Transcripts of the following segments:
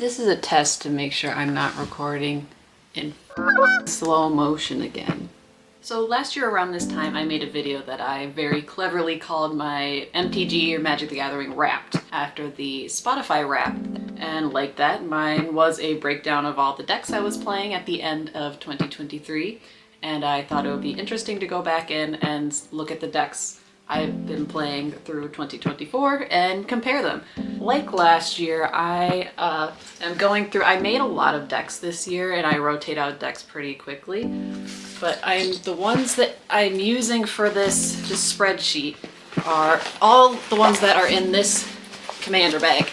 This is a test to make sure I'm not recording in slow motion again. So last year around this time I made a video that I very cleverly called my MTG or Magic the Gathering Wrapped after the Spotify Wrapped. And like that, mine was a breakdown of all the decks I was playing at the end of 2023. And I thought it would be interesting to go back in and look at the decks I've been playing through 2024 and compare them. Like last year, I made a lot of decks this year and I rotate out decks pretty quickly, but the ones that I'm using for this spreadsheet are all the ones that are in this commander bag,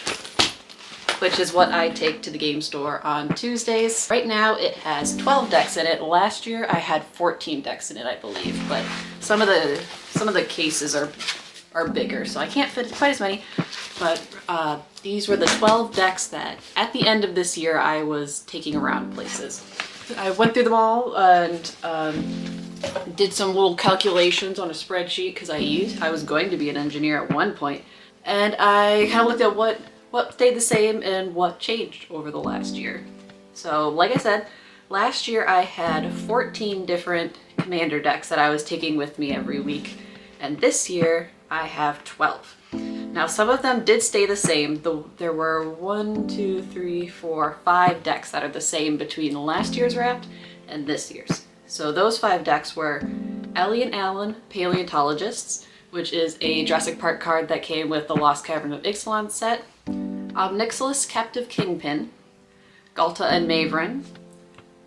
which is what I take to the game store on Tuesdays. Right now it has 12 decks in it. Last year I had 14 decks in it, I believe, but some of the cases are bigger, so I can't fit quite as many, but these were the 12 decks that at the end of this year I was taking around places. I went through them all and did some little calculations on a spreadsheet because I was going to be an engineer at one point, and I kind of looked at what stayed the same and what changed over the last year. So like I said, last year I had 14 different commander decks that I was taking with me every week, and this year I have 12. Now some of them did stay the same. There were 5 decks that are the same between last year's Wrapped and this year's. So those 5 decks were Ellie and Alan, Paleontologists, which is a Jurassic Park card that came with the Lost Cavern of Ixalan set, Ob Nixilis, Captive Kingpin, Galta and Maverin,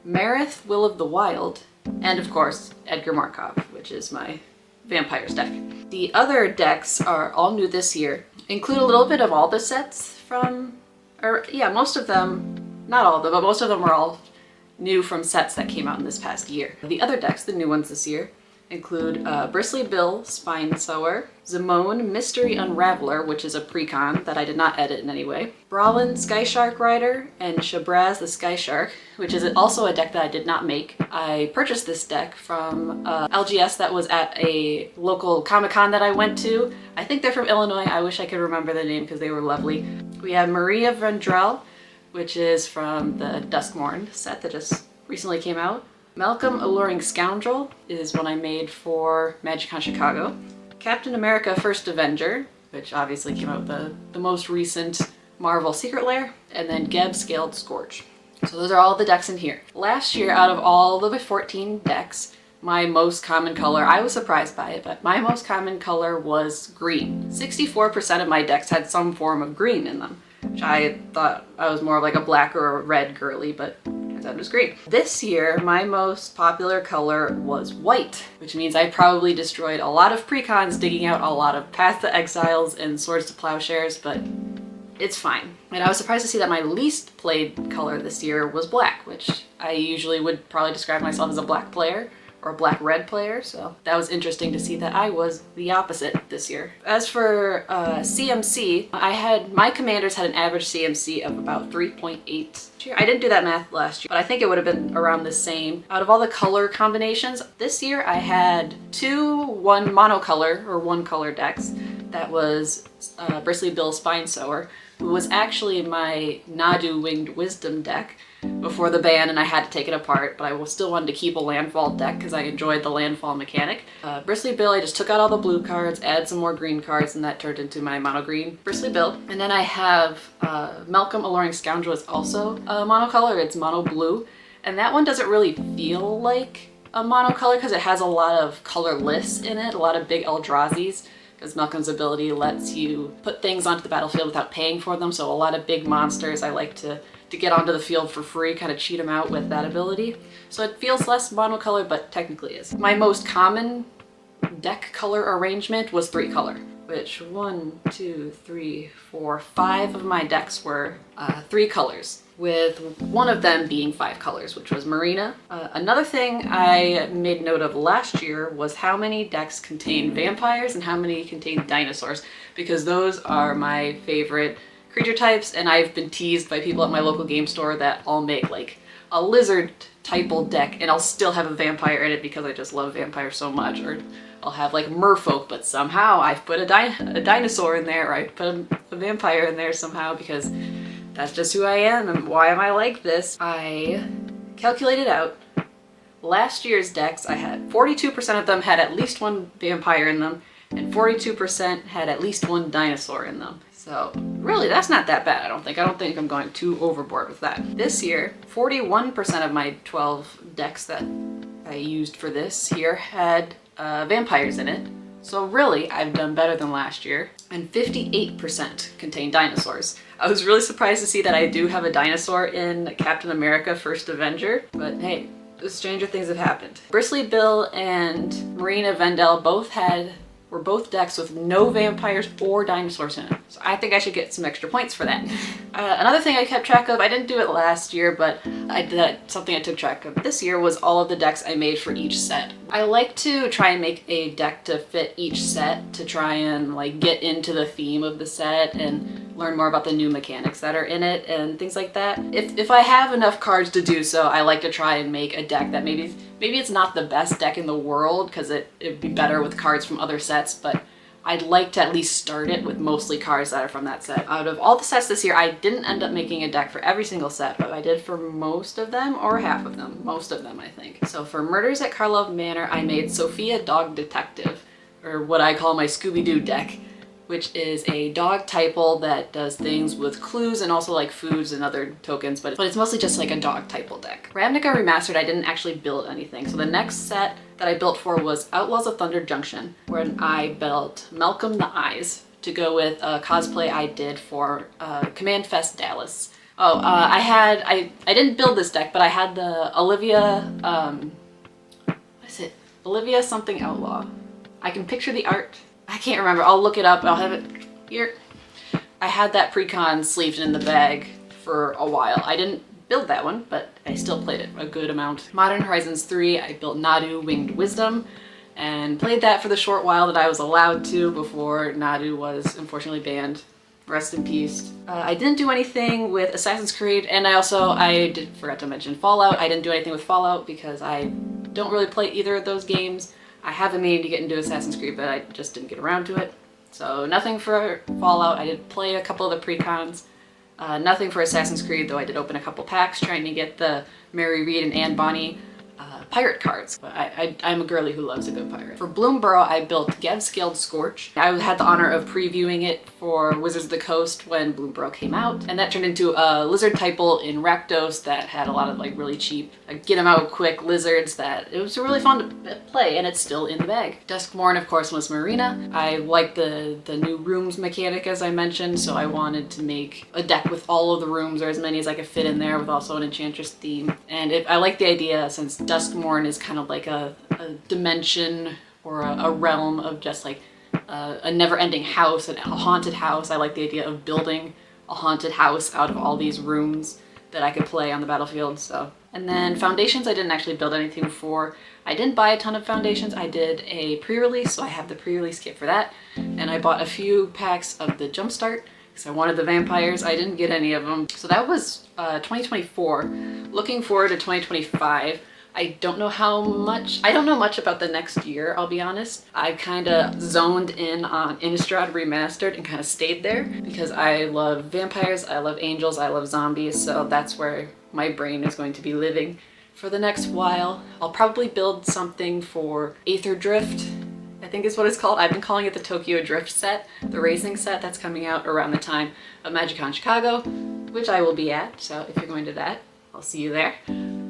Marith, Will of the Wild, and of course Edgar Markov, which is my Vampires deck. The other decks are all new this year, include a little bit of all the sets most of them, not all of them, but most of them are all new from sets that came out in this past year. The other decks, the new ones this year, include Bristly Bill, Spine Sower, Zimone, Mystery Unraveler, which is a precon that I did not edit in any way, Brawlin, Sky Shark Rider, and Shabraz the Sky Shark, which is also a deck that I did not make. I purchased this deck from LGS that was at a local Comic-Con that I went to. I think they're from Illinois. I wish I could remember the name because they were lovely. We have Maria Vendrell, which is from the Duskmourn set that just recently came out. Malcolm Alluring Scoundrel is one I made for MagicCon Chicago. Captain America First Avenger, which obviously came out with the most recent Marvel Secret Lair, and then Geb Scaled Scourge. So those are all the decks in here. Last year, out of all the 14 decks, my most common color, I was surprised by it, but my most common color was green. 64% of my decks had some form of green in them, which I thought I was more like a black or a red girly, but that was great. This year, my most popular color was white, which means I probably destroyed a lot of precons digging out a lot of Path to Exiles and Swords to Plowshares, but it's fine. And I was surprised to see that my least played color this year was black, which I usually would probably describe myself as a black player or a black-red player, so that was interesting to see that I was the opposite this year. As for CMC, my commanders had an average CMC of about 3.8. I didn't do that math last year, but I think it would have been around the same. Out of all the color combinations, this year I had 2 one color decks. That was Bristly Bill Spine Sower, who was actually my Nadu Winged Wisdom deck before the ban, and I had to take it apart, but I still wanted to keep a landfall deck because I enjoyed the landfall mechanic. Bristly Bill, I just took out all the blue cards, added some more green cards, and that turned into my mono green Bristly Bill. And then I have Malcolm Alluring Scoundrel is also a monocolor, it's mono blue, and that one doesn't really feel like a monocolor because it has a lot of colorless in it, a lot of big Eldrazi's, because Malcolm's ability lets you put things onto the battlefield without paying for them, so a lot of big monsters I like to get onto the field for free, kind of cheat them out with that ability. So it feels less monocolor, but technically is. My most common deck color arrangement was 3 color, which 5 of my decks were 3 colors, with one of them being 5 colors, which was Marina. Another thing I made note of last year was how many decks contain vampires and how many contain dinosaurs, because those are my favorite creature types, and I've been teased by people at my local game store that I'll make like a lizard type deck and I'll still have a vampire in it because I just love vampires so much, or I'll have like merfolk, but somehow I've put a dinosaur in there, or I put a vampire in there somehow because that's just who I am and why am I like this. I calculated out last year's decks. I had 42% of them had at least one vampire in them, and 42% had at least one dinosaur in them. So really, that's not that bad, I don't think. I don't think I'm going too overboard with that. This year, 41% of my 12 decks that I used for this year had vampires in it. So really, I've done better than last year. And 58% contain dinosaurs. I was really surprised to see that I do have a dinosaur in Captain America First Avenger, but hey, stranger things have happened. Bristly Bill and Marina Vendel were both decks with no vampires or dinosaurs in it. So I think I should get some extra points for that. Another thing I kept track of, I didn't do it last year, but something I took track of this year was all of the decks I made for each set. I like to try and make a deck to fit each set to try and like get into the theme of the set and learn more about the new mechanics that are in it and things like that. If I have enough cards to do so, I like to try and make a deck that maybe it's not the best deck in the world because it'd be better with cards from other sets, but I'd like to at least start it with mostly cards that are from that set. Out of all the sets this year, I didn't end up making a deck for every single set, but I did for most of them, or half of them. Most of them, I think. So for Murders at Karlov Manor, I made Sophia Dog Detective, or what I call my Scooby-Doo deck, which is a dog typal that does things with clues and also like foods and other tokens, but it's mostly just like a dog typal deck. Ravnica Remastered, I didn't actually build anything. So the next set that I built for was Outlaws of Thunder Junction, where I built Malcolm the Eyes to go with a cosplay I did for Command Fest Dallas. I didn't build this deck, but I had the Olivia, what is it? Olivia something Outlaw. I can picture the art. I can't remember. I'll look it up. I'll have it here. I had that pre-con sleeved in the bag for a while. I didn't build that one, but I still played it a good amount. Modern Horizons 3, I built Nadu Winged Wisdom and played that for the short while that I was allowed to before Nadu was unfortunately banned. Rest in peace. I didn't do anything with Assassin's Creed, and I forgot to mention Fallout. I didn't do anything with Fallout because I don't really play either of those games. I have a meaning to get into Assassin's Creed, but I just didn't get around to it. So nothing for Fallout. I did play a couple of the pre-cons. Nothing for Assassin's Creed, though I did open a couple packs trying to get the Mary Read and Anne Bonny pirate cards. But I'm a girly who loves a good pirate. For Bloomborough, I built Gevscaled Scorch. I had the honor of previewing it for Wizards of the Coast when Bloomborough came out, and that turned into a lizard typal in Rakdos that had a lot of like really cheap, get them out quick lizards that it was really fun to play, and it's still in the bag. Duskmourn, of course, was Marina. I like the new rooms mechanic, as I mentioned, so I wanted to make a deck with all of the rooms, or as many as I could fit in there, with also an Enchantress theme. And I like the idea, since Duskmourn is kind of like a dimension or a realm of just like a never-ending house, a haunted house. I like the idea of building a haunted house out of all these rooms that I could play on the battlefield. So, and then Foundations, I didn't actually build anything for. I didn't buy a ton of Foundations. I did a pre-release, so I have the pre-release kit for that. And I bought a few packs of the Jumpstart because I wanted the vampires. I didn't get any of them. So that was 2024. Looking forward to 2025. I don't know much about the next year, I'll be honest. I kind of zoned in on Innistrad Remastered and kind of stayed there because I love vampires, I love angels, I love zombies, so that's where my brain is going to be living for the next while. I'll probably build something for Aether Drift, I think is what it's called. I've been calling it the Tokyo Drift set, the racing set that's coming out around the time of MagicCon Chicago, which I will be at, so if you're going to that, I'll see you there.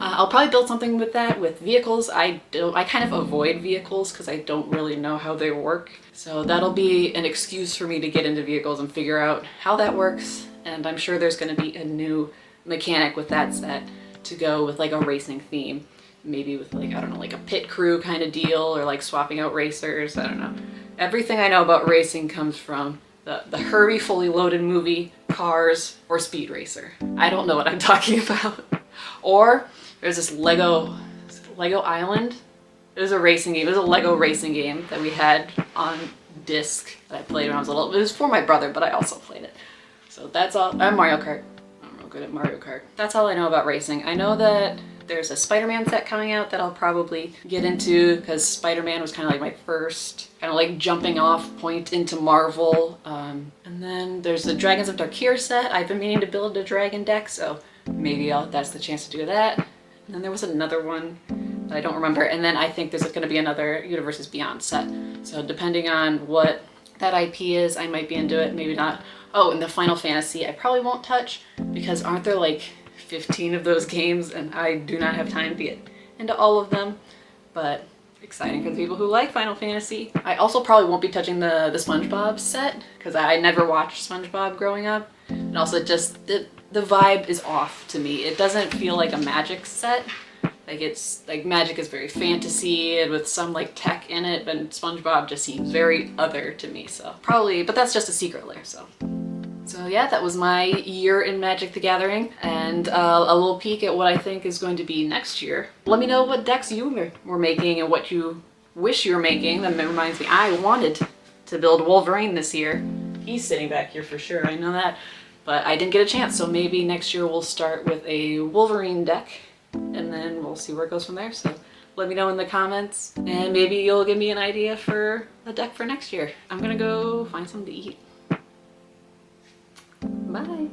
I'll probably build something with that, with vehicles. I kind of avoid vehicles because I don't really know how they work. So that'll be an excuse for me to get into vehicles and figure out how that works. And I'm sure there's going to be a new mechanic with that set to go with like a racing theme. Maybe with like, I don't know, like a pit crew kind of deal, or like swapping out racers, I don't know. Everything I know about racing comes from the Herbie Fully Loaded movie, Cars, or Speed Racer. I don't know what I'm talking about. Or there's this Lego Island. It was a racing game. It was a Lego racing game that we had on disc that I played when I was little. It was for my brother, but I also played it. So that's all. I'm Mario Kart. I'm real good at Mario Kart. That's all I know about racing. I know that there's a Spider-Man set coming out that I'll probably get into because Spider-Man was kind of like my first kind of like jumping off point into Marvel. And And then there's the Dragons of Darkir set. I've been meaning to build a dragon deck, so maybe that's the chance to do that. And then there was another one that I don't remember. And then I think there's going to be another Universes Beyond set. So depending on what that IP is, I might be into it, maybe not. Oh, and the Final Fantasy I probably won't touch, because aren't there like 15 of those games, and I do not have time to get into all of them. But exciting for the people who like Final Fantasy. I also probably won't be touching the SpongeBob set, because I never watched SpongeBob growing up. And also just the vibe is off to me. It doesn't feel like a Magic set. Like it's like Magic is very fantasy and with some like tech in it, but SpongeBob just seems very other to me. So probably, but that's just a secret lair. So yeah, that was my year in Magic the Gathering, and a little peek at what I think is going to be next year. Let me know what decks you were making and what you wish you were making. That reminds me, I wanted to build Wolverine this year. He's sitting back here for sure, I know that. But I didn't get a chance, so maybe next year we'll start with a Wolverine deck, and then we'll see where it goes from there. So let me know in the comments, and maybe you'll give me an idea for a deck for next year. I'm gonna go find something to eat. Bye.